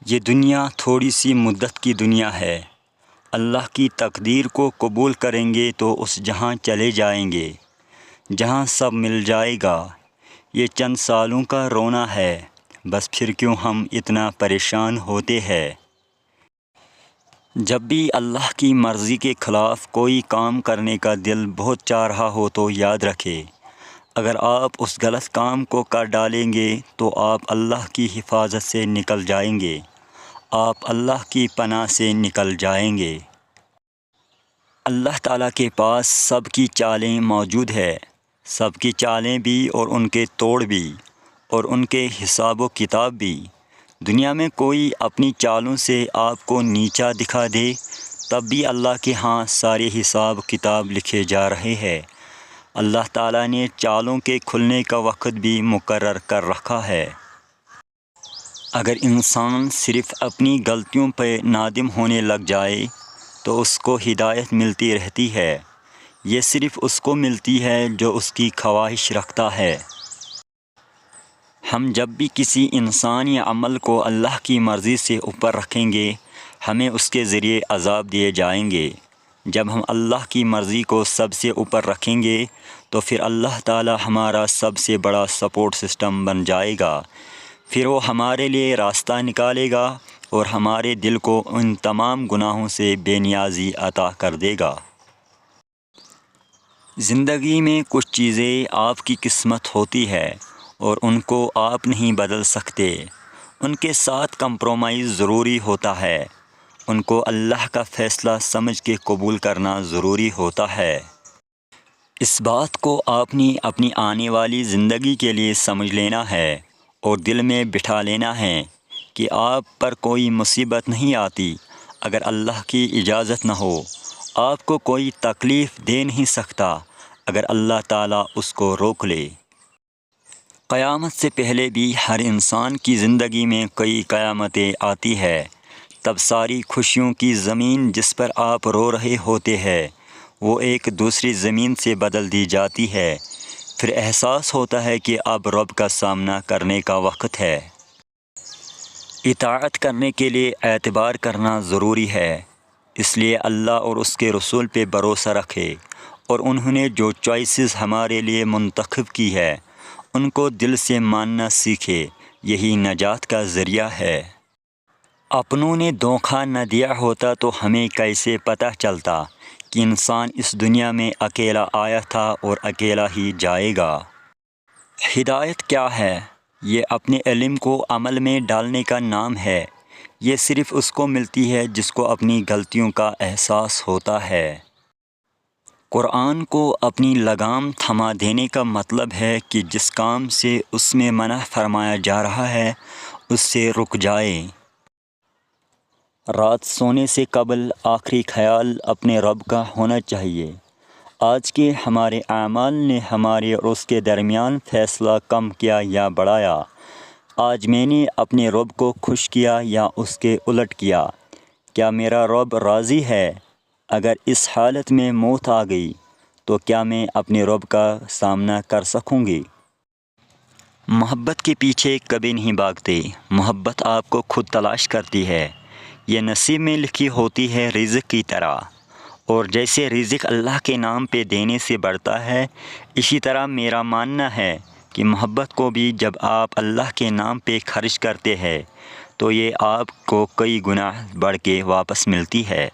یہ دنیا تھوڑی سی مدت کی دنیا ہے۔ اللہ کی تقدیر کو قبول کریں گے تو اس جہاں چلے جائیں گے جہاں سب مل جائے گا۔ یہ چند سالوں کا رونا ہے، بس پھر کیوں ہم اتنا پریشان ہوتے ہیں۔ جب بھی اللہ کی مرضی کے خلاف کوئی کام کرنے کا دل بہت چاہ رہا ہو تو یاد رکھے، اگر آپ اس غلط کام کو کر ڈالیں گے تو آپ اللہ کی حفاظت سے نکل جائیں گے، آپ اللہ کی پناہ سے نکل جائیں گے۔ اللہ تعالیٰ کے پاس سب کی چالیں موجود ہے، سب کی چالیں بھی اور ان کے توڑ بھی اور ان کے حساب و کتاب بھی۔ دنیا میں کوئی اپنی چالوں سے آپ کو نیچا دکھا دے، تب بھی اللہ کے ہاں سارے حساب کتاب لکھے جا رہے ہیں۔ اللہ تعالیٰ نے چالوں کے کھلنے کا وقت بھی مقرر کر رکھا ہے۔ اگر انسان صرف اپنی غلطیوں پہ نادم ہونے لگ جائے تو اس کو ہدایت ملتی رہتی ہے، یہ صرف اس کو ملتی ہے جو اس کی خواہش رکھتا ہے۔ ہم جب بھی کسی انسان یا عمل کو اللہ کی مرضی سے اوپر رکھیں گے، ہمیں اس کے ذریعے عذاب دیے جائیں گے۔ جب ہم اللہ کی مرضی کو سب سے اوپر رکھیں گے تو پھر اللہ تعالی ہمارا سب سے بڑا سپورٹ سسٹم بن جائے گا، پھر وہ ہمارے لیے راستہ نکالے گا اور ہمارے دل کو ان تمام گناہوں سے بے نیازی عطا کر دے گا۔ زندگی میں کچھ چیزیں آپ کی قسمت ہوتی ہے اور ان کو آپ نہیں بدل سکتے، ان کے ساتھ کمپرومائز ضروری ہوتا ہے، ان کو اللہ کا فیصلہ سمجھ کے قبول کرنا ضروری ہوتا ہے۔ اس بات کو آپ نے اپنی آنے والی زندگی کے لیے سمجھ لینا ہے اور دل میں بٹھا لینا ہے کہ آپ پر کوئی مصیبت نہیں آتی اگر اللہ کی اجازت نہ ہو، آپ کو کوئی تکلیف دے نہیں سکتا اگر اللہ تعالیٰ اس کو روک لے۔ قیامت سے پہلے بھی ہر انسان کی زندگی میں کئی قیامتیں آتی ہے، تب ساری خوشیوں کی زمین جس پر آپ رو رہے ہوتے ہیں وہ ایک دوسری زمین سے بدل دی جاتی ہے، پھر احساس ہوتا ہے کہ اب رب کا سامنا کرنے کا وقت ہے۔ اطاعت کرنے کے لیے اعتبار کرنا ضروری ہے، اس لیے اللہ اور اس کے رسول پہ بھروسہ رکھے اور انہوں نے جو چوائسز ہمارے لیے منتخب کی ہے ان کو دل سے ماننا سیکھے، یہی نجات کا ذریعہ ہے۔ اپنوں نے دھوکہ نہ دیا ہوتا تو ہمیں کیسے پتہ چلتا کہ انسان اس دنیا میں اکیلا آیا تھا اور اکیلا ہی جائے گا۔ ہدایت کیا ہے؟ یہ اپنے علم کو عمل میں ڈالنے کا نام ہے۔ یہ صرف اس کو ملتی ہے جس کو اپنی غلطیوں کا احساس ہوتا ہے۔ قرآن کو اپنی لگام تھما دینے کا مطلب ہے کہ جس کام سے اس میں منع فرمایا جا رہا ہے اس سے رک جائے۔ رات سونے سے قبل آخری خیال اپنے رب کا ہونا چاہیے۔ آج کے ہمارے اعمال نے ہمارے اور اس کے درمیان فیصلہ کم کیا یا بڑھایا؟ آج میں نے اپنے رب کو خوش کیا یا اس کے الٹ کیا؟ کیا میرا رب راضی ہے؟ اگر اس حالت میں موت آ گئی تو کیا میں اپنے رب کا سامنا کر سکوں گی؟ محبت کے پیچھے کبھی نہیں بھاگتے، محبت آپ کو خود تلاش کرتی ہے۔ یہ نصیب میں لکھی ہوتی ہے رزق کی طرح، اور جیسے رزق اللہ کے نام پہ دینے سے بڑھتا ہے، اسی طرح میرا ماننا ہے کہ محبت کو بھی جب آپ اللہ کے نام پہ خرچ کرتے ہیں تو یہ آپ کو کئی گنا بڑھ کے واپس ملتی ہے۔